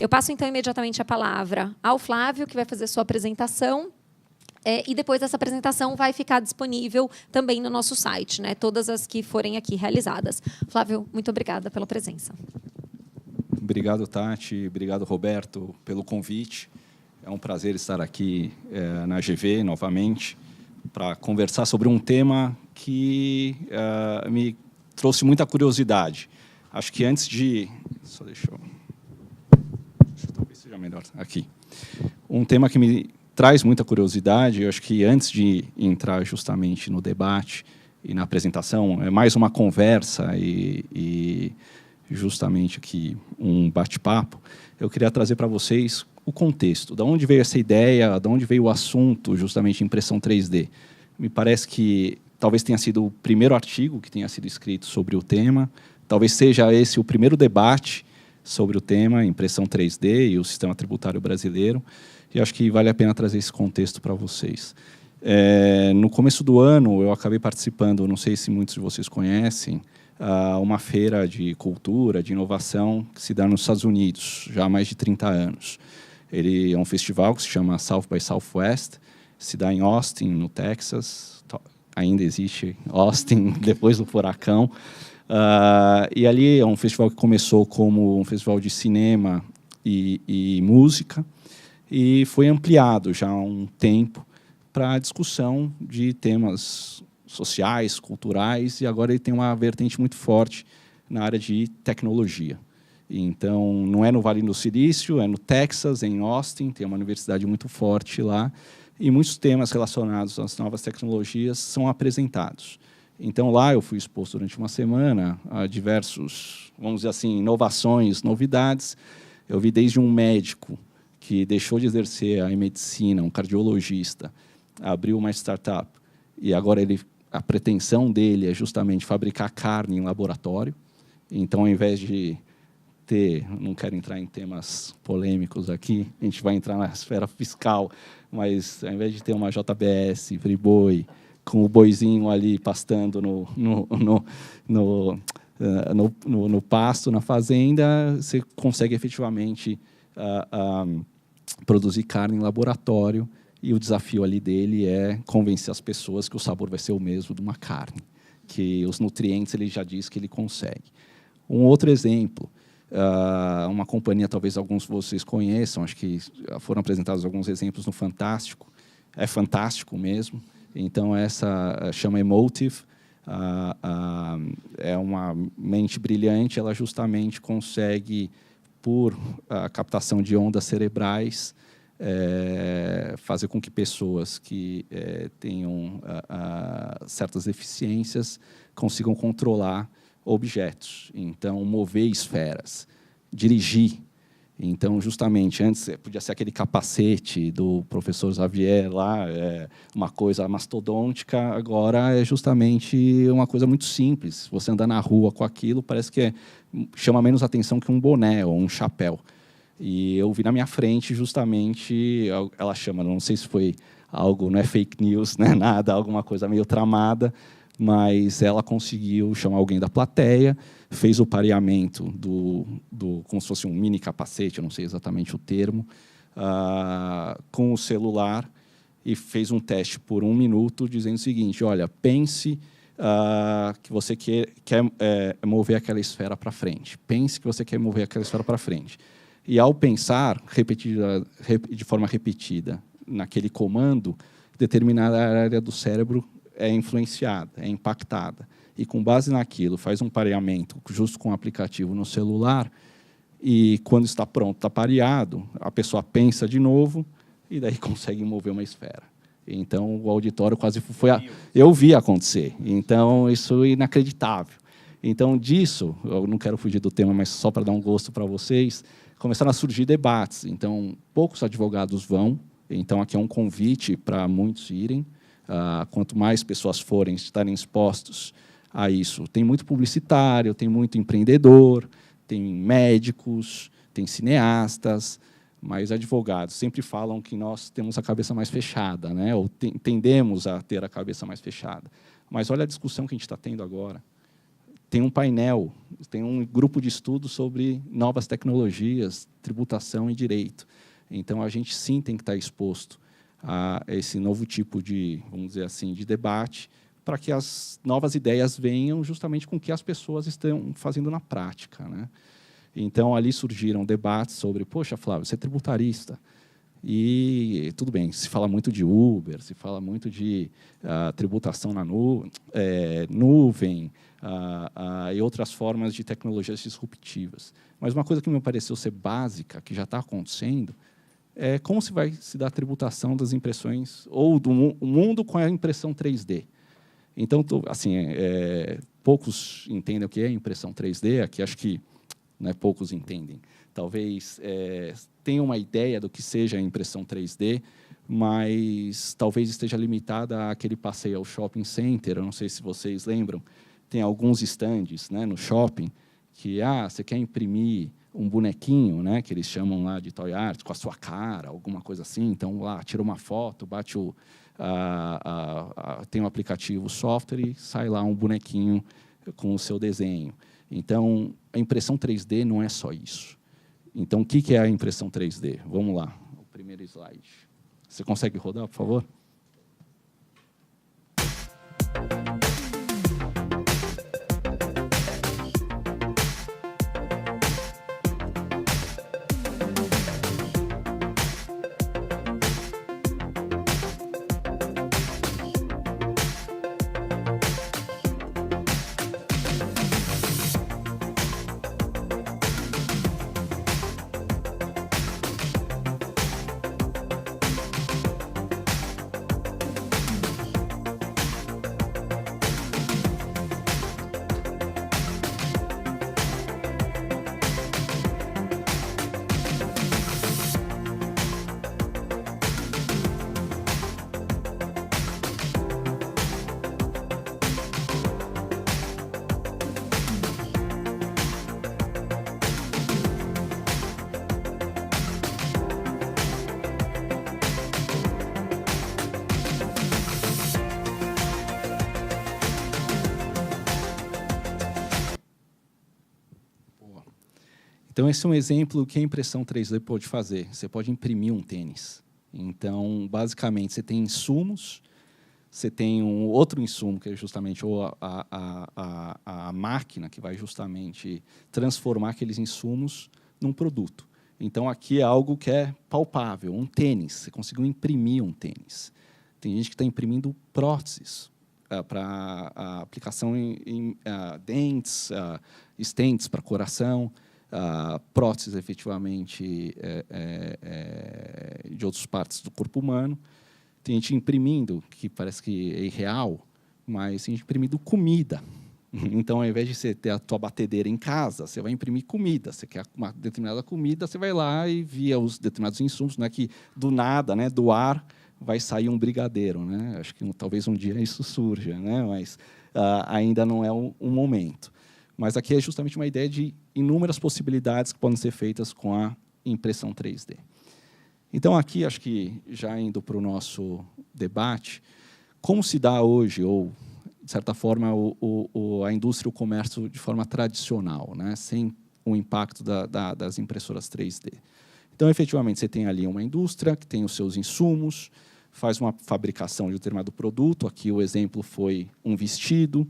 Eu passo, então, imediatamente a palavra ao Flávio, que vai fazer sua apresentação. E depois dessa apresentação vai ficar disponível também no nosso site, né? Todas as que forem aqui realizadas. Flávio, muito obrigada pela presença. Obrigado, Tati. Obrigado, Roberto, pelo convite. É um prazer estar aqui na GV novamente para conversar sobre um tema que me trouxe muita curiosidade. Acho que antes de... Talvez seja melhor aqui. Um tema que me traz muita curiosidade. Eu acho que antes de entrar justamente no debate e na apresentação, é mais uma conversa e justamente aqui um bate-papo, eu queria trazer para vocês o contexto, de onde veio essa ideia, de onde veio o assunto, justamente impressão 3D. Me parece que talvez tenha sido o primeiro artigo que tenha sido escrito sobre o tema, talvez seja esse o primeiro debate sobre o tema, impressão 3D e o sistema tributário brasileiro, e acho que vale a pena trazer esse contexto para vocês. No começo do ano, eu acabei participando, não sei se muitos de vocês conhecem, uma feira de cultura, de inovação, que se dá nos Estados Unidos, já há mais de 30 anos. Ele é um festival que se chama South by Southwest, se dá em Austin, no Texas, ainda existe Austin, depois do furacão. E ali é um festival que começou como um festival de cinema e música, e foi ampliado já há um tempo para a discussão de temas sociais, culturais, e agora ele tem uma vertente muito forte na área de tecnologia. Então, não é no Vale do Silício, é no Texas, em Austin, tem uma universidade muito forte lá, e muitos temas relacionados às novas tecnologias são apresentados. Então, lá eu fui exposto durante uma semana a diversos, vamos dizer assim, inovações, novidades. Eu vi desde um médico que deixou de exercer a medicina, um cardiologista, abriu uma startup, e agora a pretensão dele é justamente fabricar carne em laboratório. Então, ao invés de ter, não quero entrar em temas polêmicos aqui, a gente vai entrar na esfera fiscal, mas ao invés de ter uma JBS, Friboi, com o boizinho ali pastando no pasto, na fazenda, você consegue efetivamente produzir carne em laboratório, e o desafio ali dele é convencer as pessoas que o sabor vai ser o mesmo de uma carne, que os nutrientes ele já diz que ele consegue. Um outro exemplo, uma companhia, talvez alguns de vocês conheçam, acho que foram apresentados alguns exemplos no Fantástico, é fantástico mesmo. Então, essa chama Emotive, é uma mente brilhante, ela justamente consegue, por captação de ondas cerebrais, fazer com que pessoas que tenham certas deficiências consigam controlar objetos. Então, mover esferas, dirigir. Então, justamente, antes podia ser aquele capacete do professor Xavier lá, uma coisa mastodôntica, agora é justamente uma coisa muito simples. Você andar na rua com aquilo, parece que chama menos atenção que um boné ou um chapéu. E eu vi na minha frente, justamente, ela chama, não sei se foi algo, não é fake news, não é nada, alguma coisa meio tramada, mas ela conseguiu chamar alguém da plateia, fez o pareamento como se fosse um mini capacete, eu não sei exatamente o termo, com o celular, e fez um teste por 1 minuto, dizendo o seguinte: olha, pense que você quer mover aquela esfera para frente. Pense que você quer mover aquela esfera para frente. E, ao pensar de forma repetida naquele comando, determinada área do cérebro é influenciada, é impactada. E, com base naquilo, faz um pareamento justo com o aplicativo no celular, e, quando está pronto, está pareado, a pessoa pensa de novo e daí consegue mover uma esfera. Então, o auditório quase foi... Eu vi acontecer. Então, isso é inacreditável. Então, disso, eu não quero fugir do tema, mas só para dar um gosto para vocês, começaram a surgir debates. Então, poucos advogados vão. Então, aqui é um convite para muitos irem. Quanto mais pessoas forem, estarem expostos a isso. Tem muito publicitário, tem muito empreendedor, tem médicos, tem cineastas, mas advogados sempre falam que nós temos a cabeça mais fechada, né? Ou tendemos a ter a cabeça mais fechada. Mas olha a discussão que a gente está tendo agora. tem um painel, tem um grupo de estudo sobre novas tecnologias, tributação e direito. Então, a gente sim tem que estar exposto a esse novo tipo de, vamos dizer assim, de debate, para que as novas ideias venham justamente com o que as pessoas estão fazendo na prática, né? Então, ali surgiram debates sobre, poxa, Flávio, você é tributarista. E tudo bem, se fala muito de Uber, se fala muito de tributação na nuvem e outras formas de tecnologias disruptivas. Mas uma coisa que me pareceu ser básica, que já está acontecendo, é como se vai se dar a tributação das impressões, ou do mundo com a impressão 3D. Então, assim, poucos entendem o que é impressão 3D, aqui acho que poucos entendem. Talvez tenham uma ideia do que seja a impressão 3D, mas talvez esteja limitada àquele passeio ao shopping center. Eu não sei se vocês lembram, tem alguns estandes, né, no shopping que você quer imprimir um bonequinho, né, que eles chamam lá de Toy Art, com a sua cara, alguma coisa assim. Então, lá, tira uma foto, bate tem um aplicativo, software, e sai lá um bonequinho com o seu desenho. Então, a impressão 3D não é só isso. Então, o que é a impressão 3D? Vamos lá, o primeiro slide. Você consegue rodar, por favor? Então, esse é um exemplo que a impressão 3D pode fazer. Você pode imprimir um tênis. Então, basicamente, você tem insumos, você tem um outro insumo, que é justamente a máquina, que vai justamente transformar aqueles insumos num produto. Então, aqui é algo que é palpável, um tênis. Você conseguiu imprimir um tênis. Tem gente que está imprimindo próteses para aplicação em dentes, stents para coração, próteses, efetivamente, de outras partes do corpo humano. Tem gente imprimindo, que parece que é irreal, mas tem gente imprimindo comida. Então, ao invés de você ter a tua batedeira em casa, você vai imprimir comida. Você quer uma determinada comida, você vai lá e via os determinados insumos. Não é que, do nada, né, do ar, vai sair um brigadeiro. Né? Acho que talvez um dia isso surja, né? Mas ainda não é um momento. Mas aqui é justamente uma ideia de inúmeras possibilidades que podem ser feitas com a impressão 3D. Então, aqui, acho que, já indo para o nosso debate, como se dá hoje, ou, de certa forma, a indústria e o comércio de forma tradicional, né, sem o impacto das impressoras 3D. Então, efetivamente, você tem ali uma indústria que tem os seus insumos, faz uma fabricação de um determinado produto. Aqui o exemplo foi um vestido.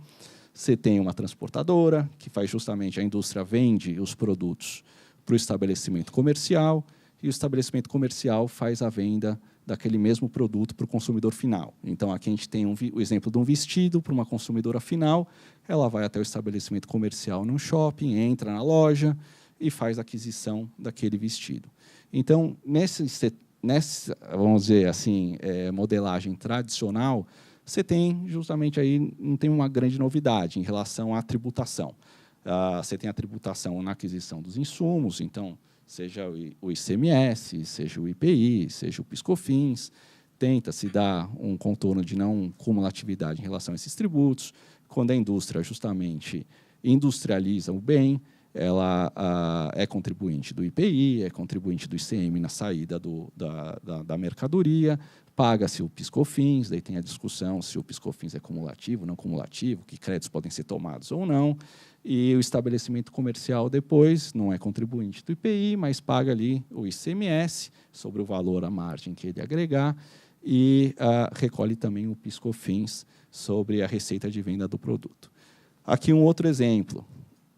Você tem uma transportadora, que faz justamente, a indústria vende os produtos para o estabelecimento comercial, e o estabelecimento comercial faz a venda daquele mesmo produto para o consumidor final. Então, aqui a gente tem o exemplo de um vestido para uma consumidora final. Ela vai até o estabelecimento comercial num shopping, entra na loja e faz a aquisição daquele vestido. Então, nessa, vamos dizer assim, modelagem tradicional, você tem justamente aí, não tem uma grande novidade em relação à tributação. Você tem a tributação na aquisição dos insumos, então, seja o ICMS, seja o IPI, seja o PIS/COFINS, tenta-se dar um contorno de não cumulatividade em relação a esses tributos. Quando a indústria justamente industrializa o bem, ela é contribuinte do IPI, é contribuinte do ICM na saída da mercadoria, paga-se o PIS/COFINS, daí tem a discussão se o PIS/COFINS é cumulativo, não cumulativo, que créditos podem ser tomados ou não, e o estabelecimento comercial depois não é contribuinte do IPI, mas paga ali o ICMS sobre o valor, a margem que ele agregar, e recolhe também o PIS/COFINS sobre a receita de venda do produto. Aqui um outro exemplo,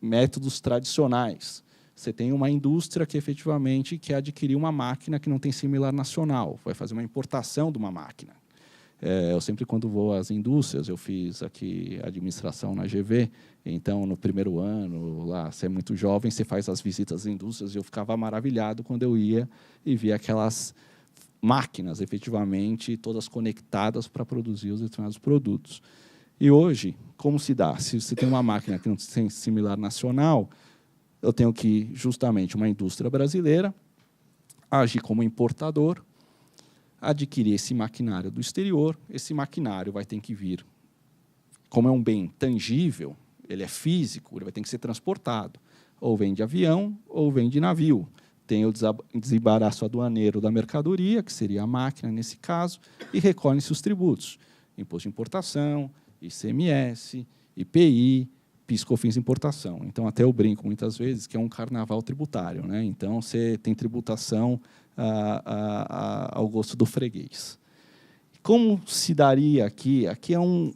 métodos tradicionais. Você tem uma indústria que efetivamente quer adquirir uma máquina que não tem similar nacional, vai fazer uma importação de uma máquina. Eu sempre, quando vou às indústrias, eu fiz aqui administração na GV, então, no primeiro ano, lá, você é muito jovem, você faz as visitas às indústrias, e eu ficava maravilhado quando eu ia e via aquelas máquinas, efetivamente, todas conectadas para produzir os determinados produtos. E hoje, como se dá? Se você tem uma máquina que não tem similar nacional, eu tenho que, justamente, uma indústria brasileira, agir como importador, adquirir esse maquinário do exterior, esse maquinário vai ter que vir, como é um bem tangível, ele é físico, ele vai ter que ser transportado, ou vem de avião, ou vem de navio. Tem o desembaraço aduaneiro da mercadoria, que seria a máquina, nesse caso, e recolhem-se os tributos. Imposto de importação, ICMS, IPI, PIS/COFINS importação. Então, até eu brinco muitas vezes que é um carnaval tributário, né? Então, você tem tributação ao gosto do freguês. Como se daria aqui? Aqui é um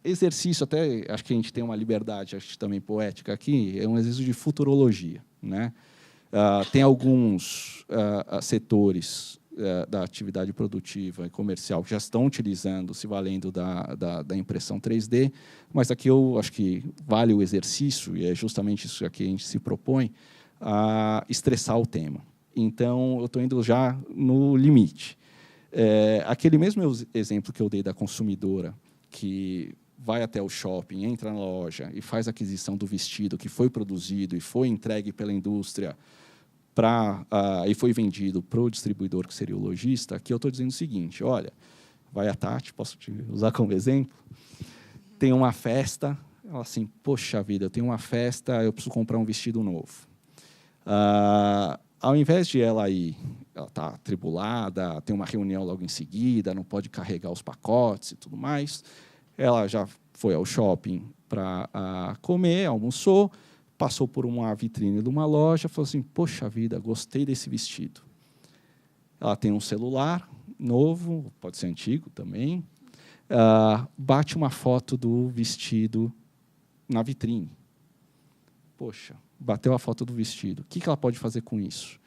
exercício, até acho que a gente tem uma liberdade acho que também poética aqui, é um exercício de futurologia, né? Tem alguns setores da atividade produtiva e comercial que já estão utilizando, se valendo da impressão 3D, mas aqui eu acho que vale o exercício, e é justamente isso que a gente se propõe, a estressar o tema. Então, eu estou indo já no limite. Aquele mesmo exemplo que eu dei da consumidora, que vai até o shopping, entra na loja e faz a aquisição do vestido que foi produzido e foi entregue pela indústria e foi vendido para o distribuidor, que seria o lojista, aqui eu estou dizendo o seguinte, olha, vai a Tati, posso te usar como exemplo? Tem uma festa, ela assim, poxa vida, eu tenho uma festa, eu preciso comprar um vestido novo. Ao invés de ela está atribulada, tem uma reunião logo em seguida, não pode carregar os pacotes e tudo mais, ela já foi ao shopping para comer, almoçou, passou por uma vitrine de uma loja, falou assim, poxa vida, gostei desse vestido. Ela tem um celular novo, pode ser antigo também, bate uma foto do vestido na vitrine. Poxa, bateu a foto do vestido. O que ela pode fazer com isso?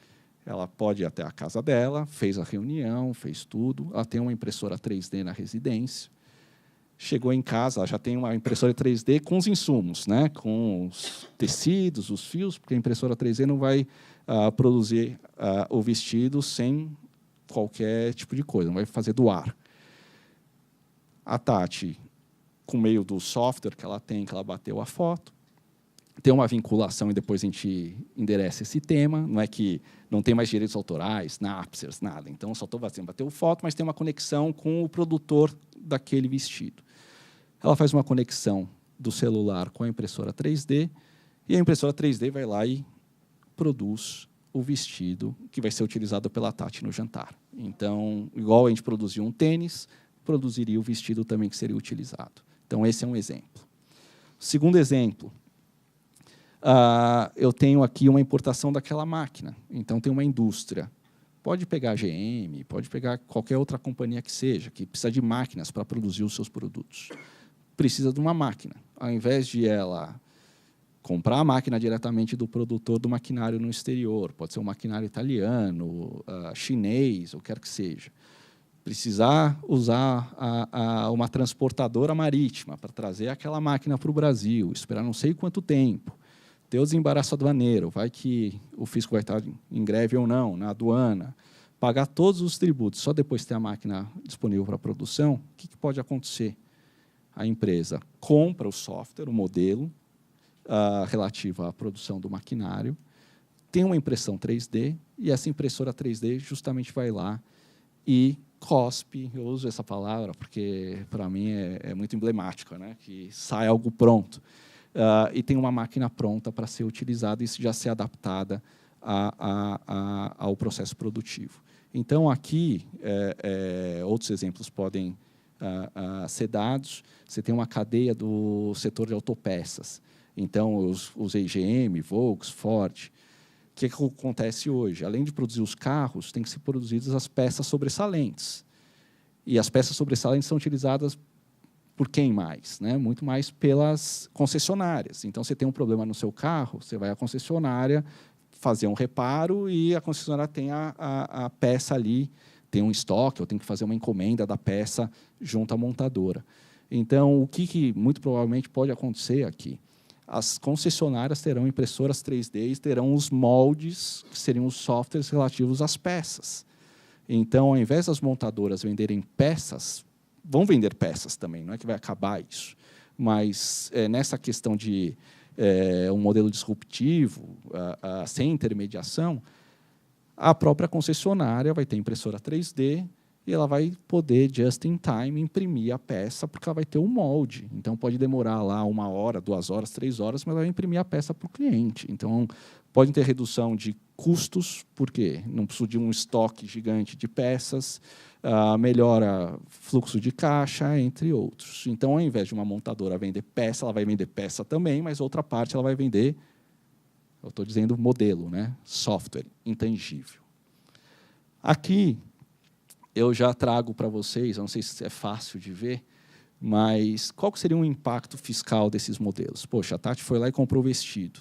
Ela pode ir até a casa dela, fez a reunião, fez tudo, ela tem uma impressora 3D na residência, chegou em casa, ela já tem uma impressora 3D com os insumos, né? Com os tecidos, os fios, porque a impressora 3D não vai produzir o vestido sem qualquer tipo de coisa, não vai fazer do ar. A Tati, com meio do software que ela tem, que ela bateu a foto, tem uma vinculação e depois a gente endereça esse tema, não é que não tem mais direitos autorais, napsters, nada. Então, só estou bateu foto, mas tem uma conexão com o produtor daquele vestido. Ela faz uma conexão do celular com a impressora 3D e a impressora 3D vai lá e produz o vestido que vai ser utilizado pela Tati no jantar. Então, igual a gente produziu um tênis, produziria o vestido também que seria utilizado. Então, esse é um exemplo. Segundo exemplo, eu tenho aqui uma importação daquela máquina. Então, tem uma indústria. Pode pegar a GM, pode pegar qualquer outra companhia que seja, que precisa de máquinas para produzir os seus produtos. Precisa de uma máquina. Ao invés de ela comprar a máquina diretamente do produtor do maquinário no exterior, pode ser um maquinário italiano, chinês, ou quer que seja, precisar usar uma transportadora marítima para trazer aquela máquina para o Brasil, esperar não sei quanto tempo, ter o desembaraço aduaneiro, vai que o fisco vai estar em greve ou não, na aduana, pagar todos os tributos, só depois ter a máquina disponível para a produção, o que pode acontecer? A empresa compra o software, o modelo, relativo à produção do maquinário, tem uma impressão 3D, e essa impressora 3D justamente vai lá e cospe, eu uso essa palavra porque, para mim, é muito emblemática, né? Que sai algo pronto. e tem uma máquina pronta para ser utilizada e já ser adaptada ao processo produtivo. Então, aqui, outros exemplos podem ser dados. Você tem uma cadeia do setor de autopeças. Então, os EGM, Volks, Ford. O que acontece hoje? Além de produzir os carros, tem que ser produzidas as peças sobressalentes. E as peças sobressalentes são utilizadas por quem mais? Né? Muito mais pelas concessionárias. Então, você tem um problema no seu carro, você vai à concessionária fazer um reparo e a concessionária tem a peça ali, tem um estoque, ou tem que fazer uma encomenda da peça junto à montadora. Então, o que muito provavelmente pode acontecer aqui? As concessionárias terão impressoras 3D e terão os moldes, que seriam os softwares relativos às peças. Então, ao invés das montadoras venderem peças, vão vender peças também, não é que vai acabar isso. Mas, nessa questão de um modelo disruptivo, sem intermediação, a própria concessionária vai ter impressora 3D e ela vai poder, just in time, imprimir a peça, porque ela vai ter o molde. Então, pode demorar lá 1 hora, 2 horas, 3 horas, mas ela vai imprimir a peça para o cliente. Então, pode ter redução de custos, porque não precisa de um estoque gigante de peças, melhora fluxo de caixa, entre outros. Então, ao invés de uma montadora vender peça, ela vai vender peça também, mas outra parte ela vai vender, eu estou dizendo modelo, né? Software intangível. Aqui, eu já trago para vocês, não sei se é fácil de ver, mas qual que seria o impacto fiscal desses modelos? Poxa, a Tati foi lá e comprou o vestido.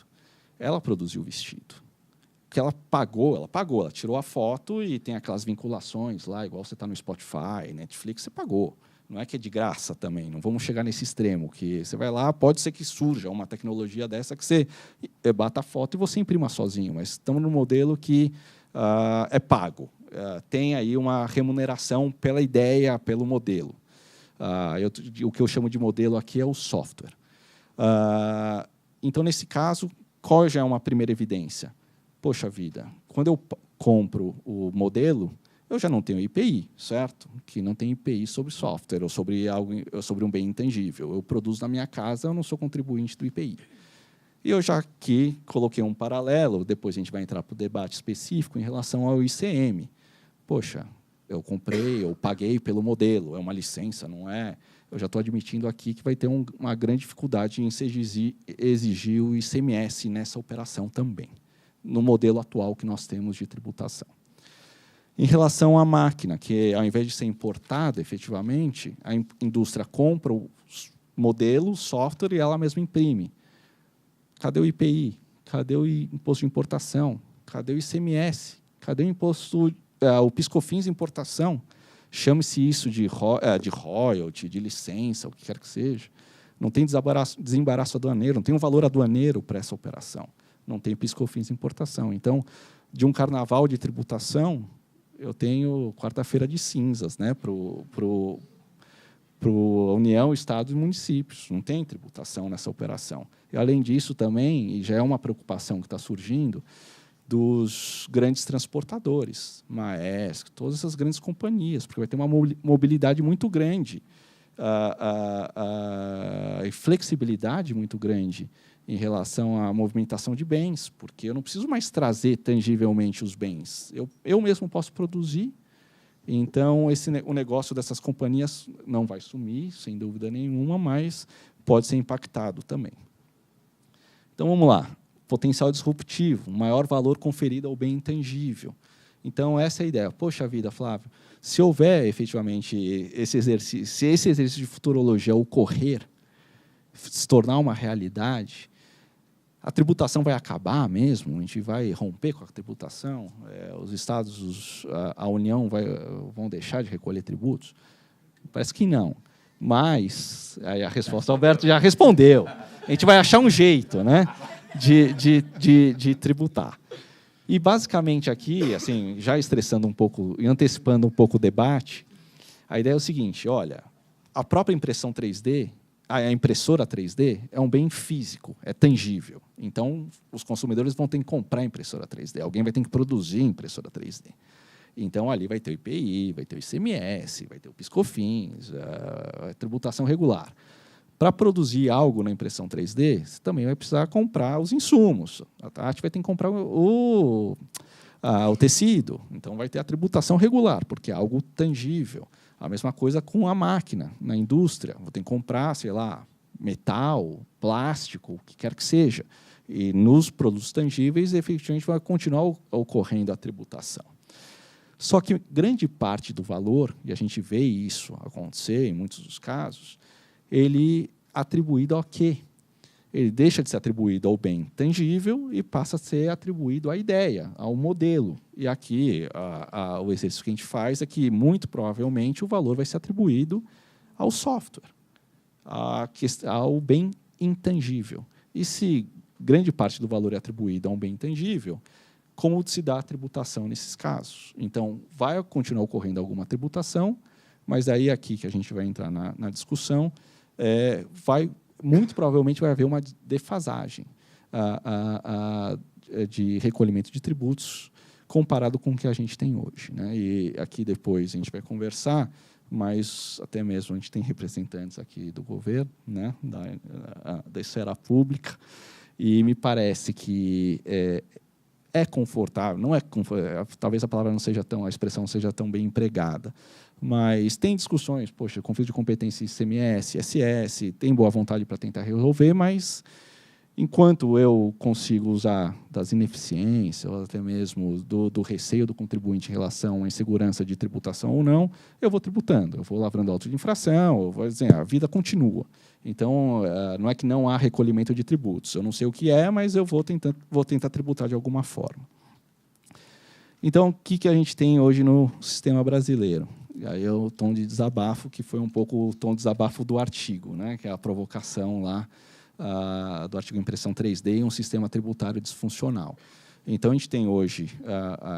Ela produziu o vestido. O que ela pagou, ela tirou a foto e tem aquelas vinculações lá, igual você está no Spotify, Netflix, você pagou. Não é que é de graça também, não vamos chegar nesse extremo, que você vai lá, pode ser que surja uma tecnologia dessa que você bata a foto e você imprima sozinho, mas estamos no modelo que é pago. Tem aí uma remuneração pela ideia, pelo modelo. O que eu chamo de modelo aqui é o software. Então, nesse caso, qual já é uma primeira evidência? Poxa vida, quando eu compro o modelo, eu já não tenho IPI, certo? Que não tem IPI sobre software ou sobre um bem intangível. Eu produzo na minha casa, eu não sou contribuinte do IPI. E eu já aqui coloquei um paralelo, depois a gente vai entrar para o debate específico em relação ao ICM. Poxa, eu comprei, eu paguei pelo modelo, é uma licença, não é? Eu já estou admitindo aqui que vai ter uma grande dificuldade em exigir o ICMS nessa operação também, no modelo atual que nós temos de tributação. Em relação à máquina, que ao invés de ser importada, efetivamente, a indústria compra o modelo, o software, e ela mesma imprime. Cadê o IPI? Cadê o imposto de importação? Cadê o ICMS? Cadê o imposto, o PIS/COFINS de importação? Chame-se isso de royalty, de licença, o que quer que seja. Não tem desembaraço aduaneiro, não tem um valor aduaneiro para essa operação. Não tem PIS/COFINS de importação. Então, de um carnaval de tributação, eu tenho quarta-feira de cinzas, né, para União, Estados e municípios. Não tem tributação nessa operação. E, além disso, também, e já é uma preocupação que está surgindo, dos grandes transportadores, Maersk, todas essas grandes companhias, porque vai ter uma mobilidade muito grande e flexibilidade muito grande em relação à movimentação de bens, porque eu não preciso mais trazer tangivelmente os bens. Eu mesmo posso produzir. Então, o negócio dessas companhias não vai sumir, sem dúvida nenhuma, mas pode ser impactado também. Então, vamos lá. Potencial disruptivo, maior valor conferido ao bem intangível. Então, essa é a ideia. Poxa vida, Flávio, se houver efetivamente esse exercício, se esse exercício de futurologia ocorrer, se tornar uma realidade, a tributação vai acabar mesmo? A gente vai romper com a tributação? Os estados, a União vão deixar de recolher tributos? Parece que não. Mas aí a resposta, o Alberto já respondeu. A gente vai achar um jeito, né, de tributar. E, basicamente, aqui, assim, já estressando um pouco e antecipando um pouco o debate, a ideia é o seguinte: olha, a própria impressão 3D, a impressora 3D é um bem físico, é tangível. Então, os consumidores vão ter que comprar a impressora 3D. Alguém vai ter que produzir a impressora 3D. Então, ali vai ter o IPI, vai ter o ICMS, vai ter o PIS/COFINS, a tributação regular. Para produzir algo na impressão 3D, você também vai precisar comprar os insumos. A arte vai ter que comprar o tecido, então vai ter a tributação regular, porque é algo tangível. A mesma coisa com a máquina, na indústria. Vou ter que comprar, sei lá, metal, plástico, o que quer que seja. E nos produtos tangíveis, efetivamente, vai continuar ocorrendo a tributação. Só que grande parte do valor, e a gente vê isso acontecer em muitos dos casos, ele é atribuído ao quê? Ele deixa de ser atribuído ao bem tangível e passa a ser atribuído à ideia, ao modelo. E aqui o exercício que a gente faz é que, muito provavelmente, o valor vai ser atribuído ao software, ao bem intangível. E se grande parte do valor é atribuído a um bem intangível, como se dá a tributação nesses casos? Então, vai continuar ocorrendo alguma tributação, mas daí aqui que a gente vai entrar na discussão, muito provavelmente vai haver uma defasagem de recolhimento de tributos comparado com o que a gente tem hoje, né? E aqui depois a gente vai conversar, mas até mesmo a gente tem representantes aqui do governo, né? da esfera pública, e me parece que é confortável, não é confortável, talvez a palavra não seja a expressão não seja tão bem empregada, mas tem discussões, poxa, conflito de competência ICMS, SS, tem boa vontade para tentar resolver, mas enquanto eu consigo usar das ineficiências, ou até mesmo do receio do contribuinte em relação à insegurança de tributação ou não, eu vou tributando, eu vou lavrando auto de infração, eu vou dizer, a vida continua. Então, não é que não há recolhimento de tributos, eu não sei o que é, mas eu vou tentar tributar de alguma forma. Então, o que a gente tem hoje no sistema brasileiro? E aí é o tom de desabafo, que foi um pouco o tom de desabafo do artigo, né, que é a provocação lá do artigo Impressão 3D e um sistema tributário disfuncional. Então, a gente tem hoje,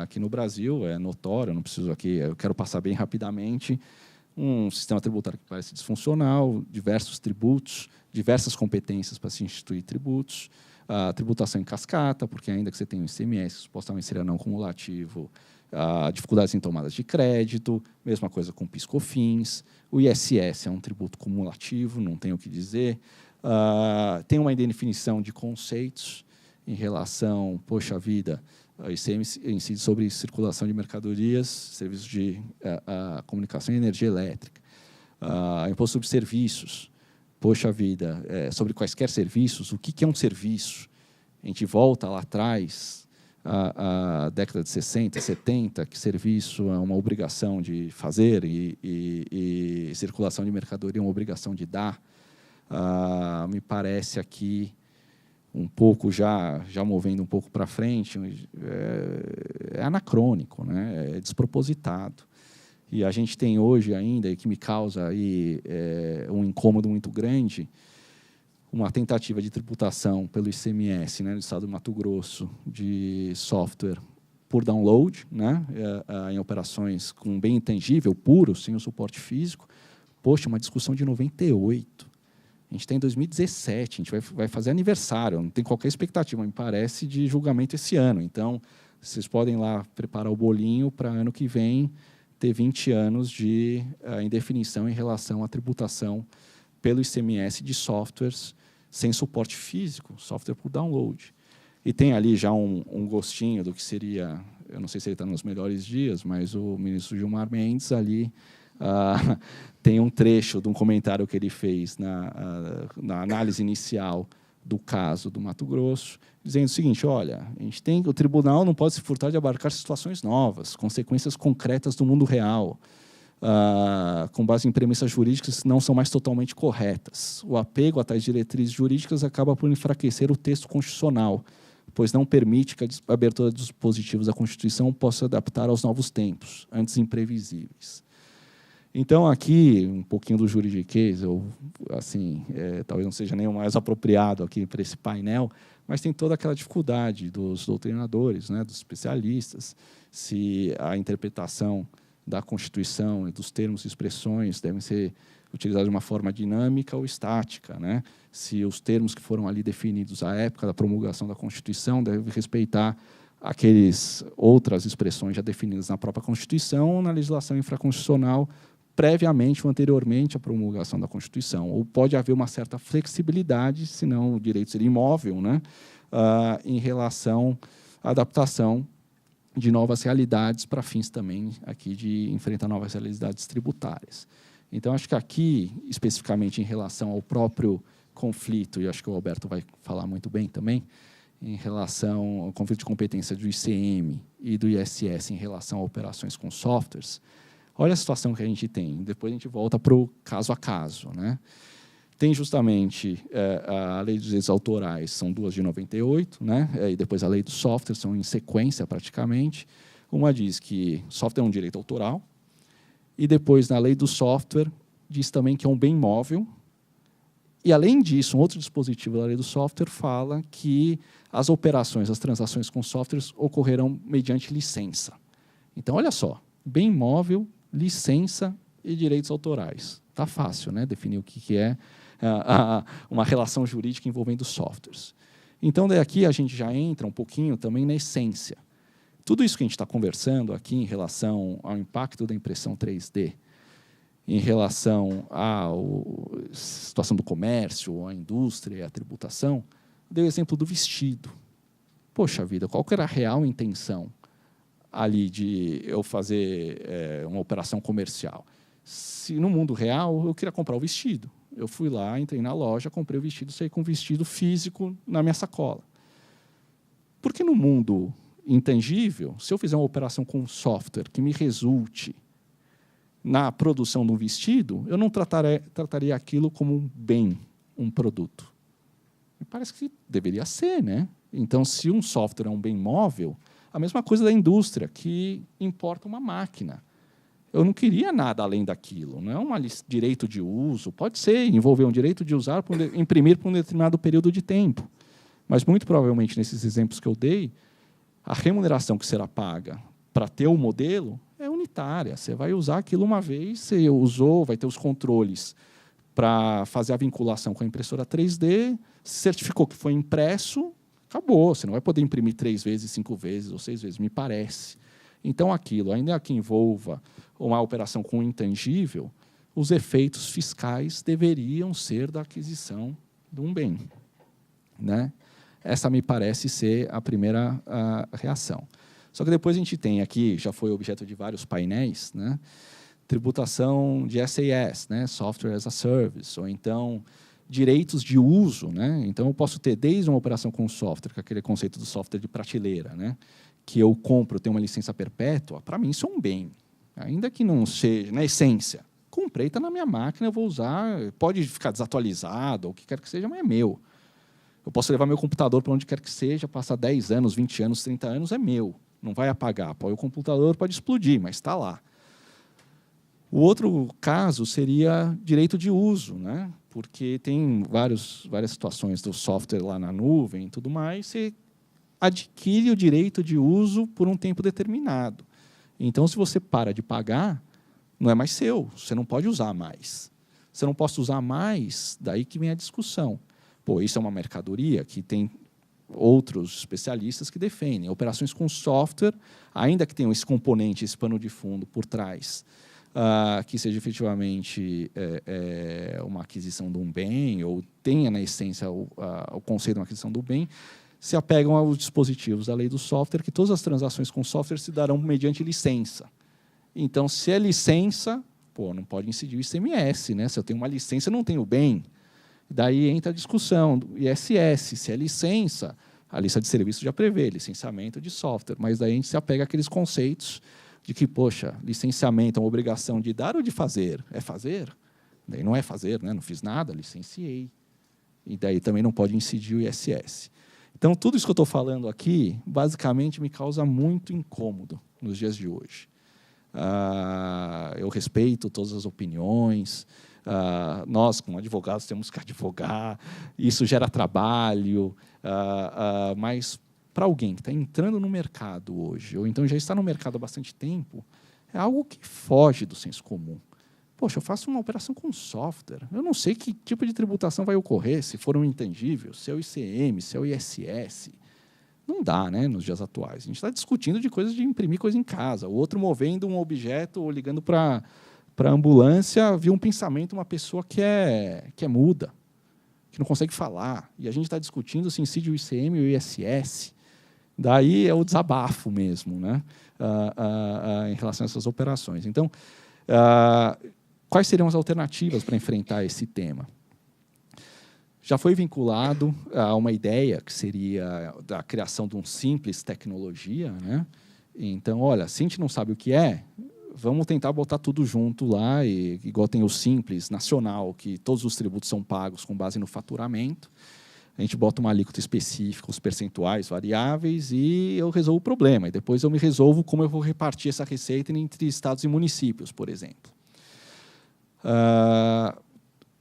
aqui no Brasil, é notório, não preciso aqui, eu quero passar bem rapidamente, um sistema tributário que parece disfuncional, diversos tributos, diversas competências para se instituir tributos, a tributação em cascata, porque ainda que você tenha o ICMS, supostamente seria não cumulativo, dificuldades em tomadas de crédito, mesma coisa com PIS/COFINS, o ISS é um tributo cumulativo, não tenho o que dizer, tem uma indefinição de conceitos em relação, poxa vida, o ICMS incide sobre circulação de mercadorias, serviços de comunicação e energia elétrica, imposto sobre serviços, poxa vida, sobre quaisquer serviços, o que é um serviço? A gente volta lá atrás, a década de 60, 70, que serviço é uma obrigação de fazer e circulação de mercadoria é uma obrigação de dar. Me parece aqui, um pouco já movendo um pouco para frente, é anacrônico, né? É despropositado. E a gente tem hoje ainda, e que me causa aí, um incômodo muito grande, uma tentativa de tributação pelo ICMS, né, do Estado do Mato Grosso, de software por download, né, em operações com bem intangível, puro, sem o suporte físico. Poxa, uma discussão de 98. A gente está em 2017, a gente vai fazer aniversário, não tem qualquer expectativa, me parece, de julgamento esse ano. Então, vocês podem lá preparar o bolinho para ano que vem ter 20 anos de indefinição em relação à tributação pelo ICMS de softwares sem suporte físico, software por download. E tem ali já um gostinho do que seria, eu não sei se ele está nos melhores dias, mas o ministro Gilmar Mendes ali tem um trecho de um comentário que ele fez na análise inicial do caso do Mato Grosso, dizendo o seguinte: olha, o tribunal não pode se furtar de abarcar situações novas, consequências concretas do mundo real, com base em premissas jurídicas que não são mais totalmente corretas. O apego a tais diretrizes jurídicas acaba por enfraquecer o texto constitucional, pois não permite que a abertura dos dispositivos da Constituição possa adaptar aos novos tempos, antes imprevisíveis. Então, aqui, um pouquinho do juridiquês, talvez não seja nem o mais apropriado aqui para esse painel, mas tem toda aquela dificuldade dos doutrinadores, né, dos especialistas, se a interpretação da Constituição e dos termos e expressões devem ser utilizados de uma forma dinâmica ou estática, né? Se os termos que foram ali definidos à época da promulgação da Constituição devem respeitar aqueles outras expressões já definidas na própria Constituição ou na legislação infraconstitucional previamente ou anteriormente à promulgação da Constituição. Ou pode haver uma certa flexibilidade, senão o direito seria imóvel, né, em relação à adaptação de novas realidades para fins também aqui de enfrentar novas realidades tributárias. Então, acho que aqui, especificamente em relação ao próprio conflito, e acho que o Alberto vai falar muito bem também, em relação ao conflito de competência do ICM e do ISS em relação a operações com softwares, olha a situação que a gente tem. Depois a gente volta para o caso a caso, né? Tem justamente a lei dos direitos autorais, são duas de 98, né? E depois a lei do software, são em sequência praticamente. Uma diz que software é um direito autoral, e depois na lei do software diz também que é um bem móvel. E, além disso, um outro dispositivo da lei do software fala que as operações, as transações com softwares ocorrerão mediante licença. Então, olha só, bem móvel, licença e direitos autorais. Está fácil, né, definir o que é uma relação jurídica envolvendo softwares. Então, daqui a gente já entra um pouquinho também na essência. Tudo isso que a gente está conversando aqui em relação ao impacto da impressão 3D, em relação à situação do comércio, à indústria, à tributação, dei o exemplo do vestido. Poxa vida, qual que era a real intenção ali de eu fazer uma operação comercial? Se no mundo real eu queria comprar o vestido, eu fui lá, entrei na loja, comprei o vestido, saí com o vestido físico na minha sacola. Porque no mundo intangível, se eu fizer uma operação com software que me resulte na produção de um vestido, eu não trataria aquilo como um bem, um produto. Me parece que deveria ser, né? Então, se um software é um bem móvel, a mesma coisa da indústria, que importa uma máquina. Eu não queria nada além daquilo. Não é um direito de uso. Pode ser envolver um direito de usar, imprimir por um determinado período de tempo. Mas, muito provavelmente, nesses exemplos que eu dei, a remuneração que será paga para ter o modelo é unitária. Você vai usar aquilo uma vez, você usou, vai ter os controles para fazer a vinculação com a impressora 3D, certificou que foi impresso, acabou. Você não vai poder imprimir 3 vezes, 5 vezes ou 6 vezes, me parece. Então, aquilo, ainda que envolva uma operação com intangível, os efeitos fiscais deveriam ser da aquisição de um bem, né? Essa me parece ser a primeira reação. Só que depois a gente tem aqui, já foi objeto de vários painéis, né? Tributação de SaaS, né? Software as a Service, ou então direitos de uso, né? Então, eu posso ter desde uma operação com software, que é aquele conceito do software de prateleira, né? Que eu compro, tenho uma licença perpétua, para mim isso é um bem, ainda que não seja, na essência. Comprei, está na minha máquina, eu vou usar, pode ficar desatualizado, ou o que quer que seja, mas é meu. Eu posso levar meu computador para onde quer que seja, passar 10 anos, 20 anos, 30 anos, é meu. Não vai apagar. O computador pode explodir, mas está lá. O outro caso seria direito de uso, né? Porque tem várias situações do software lá na nuvem e tudo mais, você adquire o direito de uso por um tempo determinado. Então, se você para de pagar, não é mais seu, você não pode usar mais. Se eu não posso usar mais, daí que vem a discussão. Pô, isso é uma mercadoria que tem outros especialistas que defendem. Operações com software, ainda que tenham esse componente, esse pano de fundo por trás, que seja efetivamente uma aquisição de um bem, ou tenha, na essência, o conceito de uma aquisição do bem, se apegam aos dispositivos da lei do software, que todas as transações com software se darão mediante licença. Então, se é licença, não pode incidir o ICMS, né? Se eu tenho uma licença, eu não tenho bem. Daí entra a discussão do ISS, se é licença, a lista de serviços já prevê licenciamento de software, mas daí a gente se apega àqueles conceitos de que, poxa, licenciamento é uma obrigação de dar ou de fazer? É fazer? Daí não é fazer, né? Não fiz nada, licenciei. E daí também não pode incidir o ISS. Então, tudo isso que eu estou falando aqui, basicamente, me causa muito incômodo nos dias de hoje. Eu respeito todas as opiniões, nós, como advogados, temos que advogar, isso gera trabalho, mas para alguém que está entrando no mercado hoje, ou então já está no mercado há bastante tempo, é algo que foge do senso comum. Poxa, eu faço uma operação com software, eu não sei que tipo de tributação vai ocorrer, se for um intangível, se é o ICM, se é o ISS. Não dá, né, nos dias atuais. A gente está discutindo de coisas de imprimir coisa em casa, o outro movendo um objeto ou ligando para Para a ambulância, havia um pensamento, uma pessoa que é muda, que não consegue falar. E a gente está discutindo se incide o ICM e o ISS. Daí é o desabafo mesmo, né? Em relação a essas operações. Então, quais seriam as alternativas para enfrentar esse tema? Já foi vinculado a uma ideia que seria da criação de um simples tecnologia, né? Então, olha, se a gente não sabe o que é, vamos tentar botar tudo junto lá, igual tem o simples nacional, que todos os tributos são pagos com base no faturamento. A gente bota uma alíquota específica, os percentuais variáveis, e eu resolvo o problema. E depois eu me resolvo como eu vou repartir essa receita entre estados e municípios, por exemplo.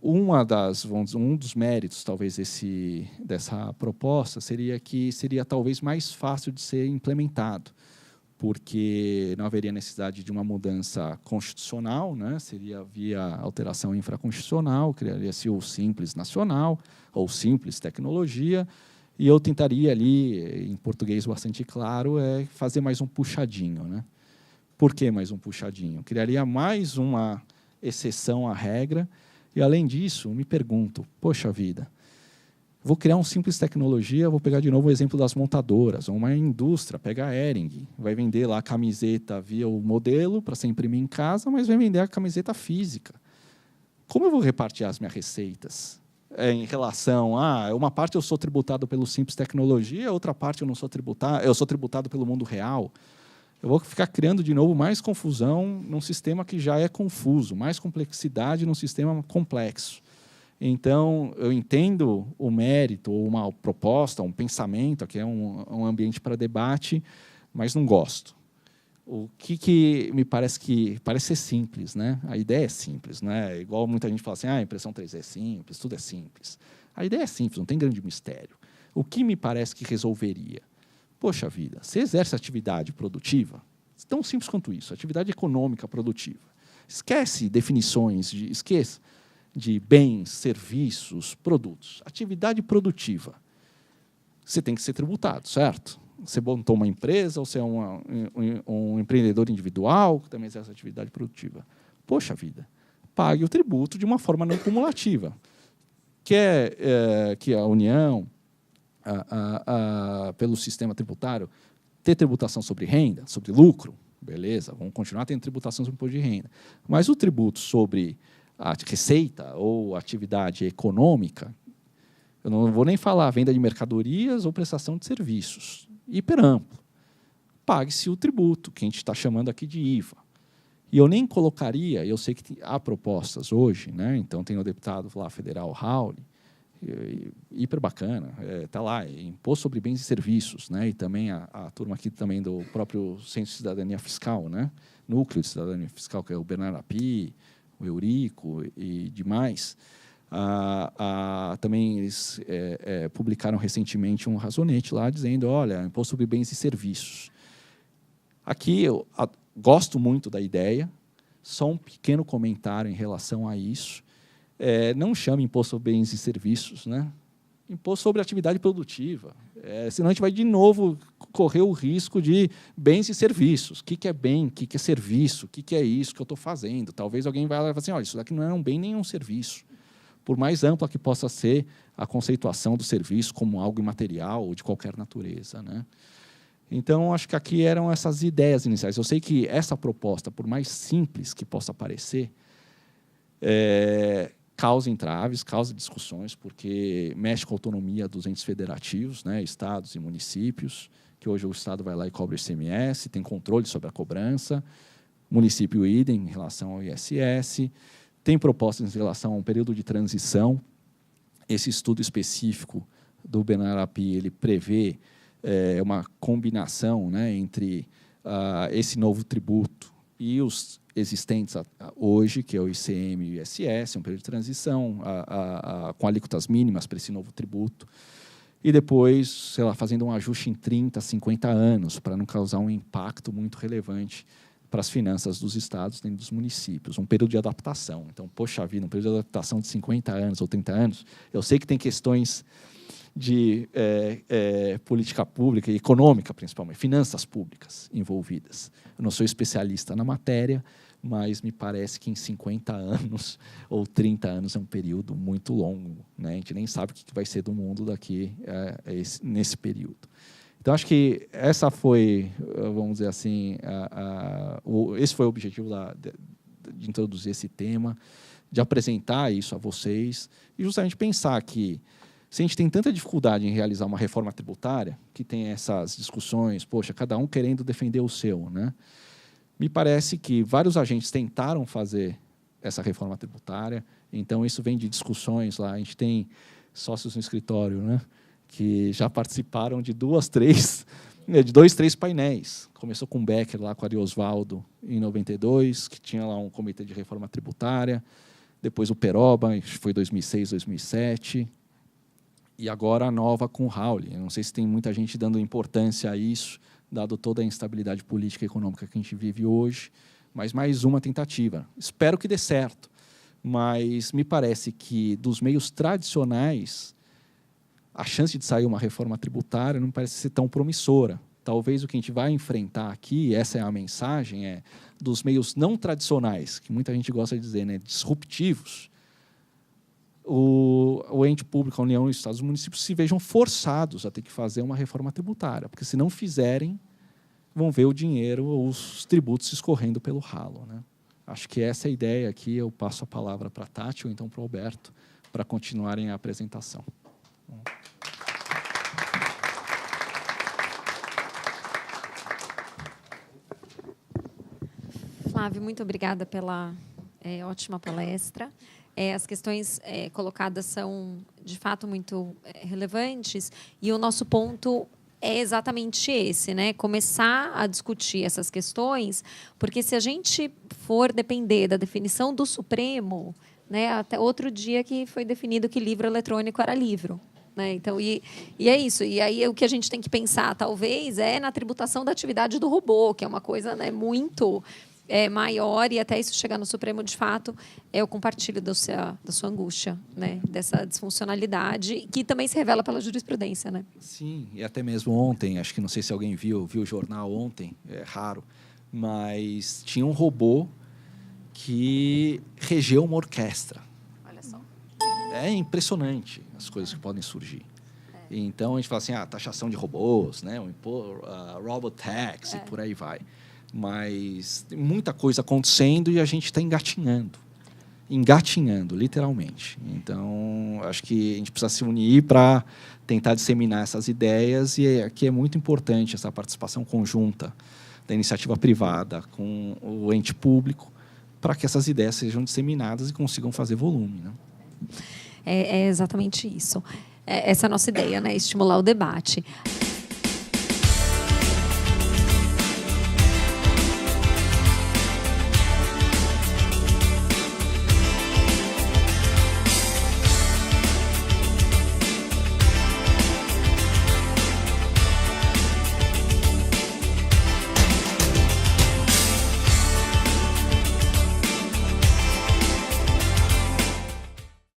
Um dos méritos, talvez, dessa proposta seria que seria talvez mais fácil de ser implementado, porque não haveria necessidade de uma mudança constitucional, né? Seria via alteração infraconstitucional, criaria-se o Simples Nacional, ou Simples Tecnologia, e eu tentaria ali, em português bastante claro, fazer mais um puxadinho, né? Por que mais um puxadinho? Criaria mais uma exceção à regra, e, além disso, me pergunto, poxa vida, vou criar um Simples Tecnologia, vou pegar de novo o exemplo das montadoras, uma indústria, pega a Hering, vai vender lá a camiseta via o modelo para você imprimir em casa, mas vai vender a camiseta física. Como eu vou repartir as minhas receitas? Em relação a uma parte eu sou tributado pelo Simples Tecnologia, outra parte eu não sou tributado, eu sou tributado pelo mundo real. Eu vou ficar criando de novo mais confusão num sistema que já é confuso, mais complexidade num sistema complexo. Então, eu entendo o mérito, ou uma proposta, um pensamento, aqui é um ambiente para debate, mas não gosto. O que me parece ser simples, né? A ideia é simples, né? Igual muita gente fala assim, a impressão 3D é simples, tudo é simples. A ideia é simples, não tem grande mistério. O que me parece que resolveria? Poxa vida, você exerce atividade produtiva, tão simples quanto isso, atividade econômica produtiva. Esquece definições, esqueça de bens, serviços, produtos. Atividade produtiva. Você tem que ser tributado, certo? Você montou uma empresa, ou você é um empreendedor individual, que também exerce atividade produtiva. Poxa vida, pague o tributo de uma forma não cumulativa. Que a União, pelo sistema tributário, ter tributação sobre renda, sobre lucro, beleza, vamos continuar tendo tributação sobre imposto de renda. Mas o tributo sobre a receita ou atividade econômica, eu não vou nem falar venda de mercadorias ou prestação de serviços, hiperamplo. Pague-se o tributo, que a gente está chamando aqui de IVA. E eu nem colocaria, eu sei que há propostas hoje, né? Então tem o deputado lá federal, Raul, hiper bacana, está lá, imposto sobre bens e serviços, né? E também a turma aqui também do próprio Centro de Cidadania Fiscal, né? Núcleo de Cidadania Fiscal, que é o Bernardo Api, o Eurico e demais. Também eles publicaram recentemente um razonete lá dizendo, olha, imposto sobre bens e serviços. Aqui eu gosto muito da ideia, só um pequeno comentário em relação a isso. Não chame imposto sobre bens e serviços, né? Imposto sobre atividade produtiva. Senão a gente vai, de novo, correr o risco de bens e serviços. O que é bem, o que é serviço, o que é isso que eu estou fazendo. Talvez alguém vai lá e fale assim, olha, isso daqui não é um bem nem um serviço. Por mais ampla que possa ser a conceituação do serviço como algo imaterial ou de qualquer natureza, né? Então, acho que aqui eram essas ideias iniciais. Eu sei que essa proposta, por mais simples que possa parecer, causa entraves, causa discussões, porque mexe com a autonomia dos entes federativos, né, estados e municípios, que hoje o Estado vai lá e cobra o ICMS, tem controle sobre a cobrança, município idem em relação ao ISS, tem propostas em relação a um período de transição. Esse estudo específico do Bernardo Api, ele prevê uma combinação, né, entre esse novo tributo e os existentes hoje, que é o ICM e o ISS, um período de transição, com alíquotas mínimas para esse novo tributo, e depois, sei lá, fazendo um ajuste em 30, 50 anos, para não causar um impacto muito relevante para as finanças dos estados nem dos municípios, um período de adaptação. Então, poxa vida, um período de adaptação de 50 anos ou 30 anos, eu sei que tem questões de política pública e econômica, principalmente, finanças públicas envolvidas. Eu não sou especialista na matéria, mas me parece que em 50 anos ou 30 anos é um período muito longo, né? A gente nem sabe o que vai ser do mundo daqui nesse período. Então, acho que essa foi, vamos dizer assim, esse foi o objetivo de introduzir esse tema, de apresentar isso a vocês e justamente pensar que, se a gente tem tanta dificuldade em realizar uma reforma tributária, que tem essas discussões, poxa, cada um querendo defender o seu, né? Me parece que vários agentes tentaram fazer essa reforma tributária, então isso vem de discussões lá. A gente tem sócios no escritório, né, que já participaram de dois, três painéis. Começou com o Becker, lá com o Ari Osvaldo, em 92, que tinha lá um comitê de reforma tributária. Depois o Peroba, foi 2006, 2007. E agora a nova com o Rauli. Não sei se tem muita gente dando importância a isso, dado toda a instabilidade política e econômica que a gente vive hoje, mas mais uma tentativa. Espero que dê certo, mas me parece que, dos meios tradicionais, a chance de sair uma reforma tributária não parece ser tão promissora. Talvez o que a gente vai enfrentar aqui, essa é a mensagem, dos meios não tradicionais, que muita gente gosta de dizer, né, disruptivos, o ente público, a União, os Estados e os municípios se vejam forçados a ter que fazer uma reforma tributária, porque, se não fizerem, vão ver o dinheiro, os tributos escorrendo pelo ralo, né? Acho que essa é a ideia aqui. Eu passo a palavra para a Tati ou então para o Alberto, para continuarem a apresentação. Flávio, muito obrigada pela ótima palestra. As questões colocadas são, de fato, muito relevantes, e o nosso ponto é exatamente esse, né? Começar a discutir essas questões, porque, se a gente for depender da definição do Supremo, né, até outro dia que foi definido que livro eletrônico era livro, né? Então, e é isso. E aí o que a gente tem que pensar, talvez, é na tributação da atividade do robô, que é uma coisa, né, muito maior, e até isso chegar no Supremo, de fato, eu compartilho da sua angústia, né, dessa disfuncionalidade, que também se revela pela jurisprudência, né? Sim, e até mesmo ontem, acho que, não sei se alguém viu o jornal ontem, é raro, mas tinha um robô que regeu uma orquestra. Olha só. É impressionante as coisas que podem surgir. Então, a gente fala assim, taxação de robôs, né, robotaxi, por aí vai. Mas tem muita coisa acontecendo e a gente está engatinhando, literalmente. Então, acho que a gente precisa se unir para tentar disseminar essas ideias, e aqui é muito importante essa participação conjunta da iniciativa privada com o ente público, para que essas ideias sejam disseminadas e consigam fazer volume, né? É exatamente isso. Essa é a nossa ideia, né? Estimular o debate.